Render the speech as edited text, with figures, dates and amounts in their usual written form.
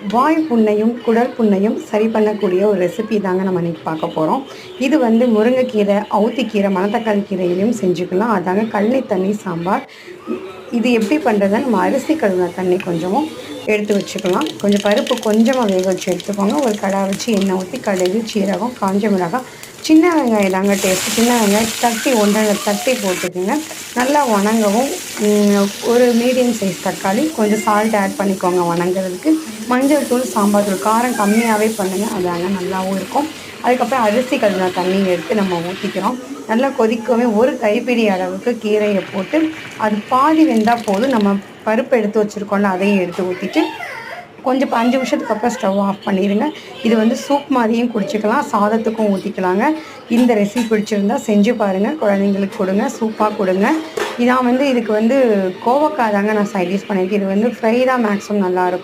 வாய் புண்ணையும் குடல் புண்ணையும் சரி பண்ணக்கூடிய ஒரு ரெசிபி தாங்க நம்ம இன்றைக்கி பார்க்க போகிறோம். இது வந்து முருங்கைக்கீரை, அவுத்திக்கீரை, மணத்தக்காளி கீரையிலையும் செஞ்சுக்கலாம். அதாங்க கழனி தண்ணி சாம்பார். இது எப்படி பண்ணுறதுன்னா, நம்ம அரிசி கழுவின தண்ணி கொஞ்சமும் எடுத்து வச்சுக்கலாம். கொஞ்சம் பருப்பு கொஞ்சமாக வேக வச்சு எடுத்துக்கோங்க. ஒரு கடாய் வச்சு எண்ணெய் ஊற்றி கடுகு, சீரகம், காஞ்ச மிளகாய், சின்ன வெங்காயம் தாங்க டேஸ்ட்டு. சின்ன வெங்காயம் தட்டி ஒன்றரை தட்டி போட்டுக்குங்க. நல்லா வணங்கவும். ஒரு மீடியம் சைஸ் தக்காளி, கொஞ்சம் சால்ட் ஆட் பண்ணிக்கோங்க வணங்குறதுக்கு. மஞ்சள் தூள், சாம்பார் தூள், காரம் கம்மியாகவே பண்ணுங்கள், அதாங்க நல்லாவும் இருக்கும். அதுக்கப்புறம் அரிசி கழுவின தண்ணி எடுத்து நம்ம ஊற்றிக்கிறோம். நல்லா கொதிக்கவே ஒரு கைப்பிடி அளவுக்கு கீரையை போட்டு அது பாதி வெந்தால் போதும். நம்ம பருப்பு எடுத்து வச்சுருக்கோம்ல, அதையும் எடுத்து ஊற்றிட்டு கொஞ்சம் 5 நிமிஷத்துக்கு அப்புறம் ஸ்டவ் ஆஃப் பண்ணிடுங்க. இது வந்து சூப் மாதிரியும் குடிச்சிக்கலாம், சாதத்துக்கும் ஊற்றிக்கலாங்க. இந்த ரெசிபி பிடிச்சிருந்தா செஞ்சு பாருங்கள், குழந்தைங்களுக்கு கொடுங்க, சூப்பாக கொடுங்க. நான் வந்து இதுக்கு வந்து கோவக்காய் தாங்க நான் சைட் டிஷ் பண்ணியிருக்கேன். இது வந்து ஃப்ரை தான் மேக்ஸிமம் நல்லாயிருக்கும்.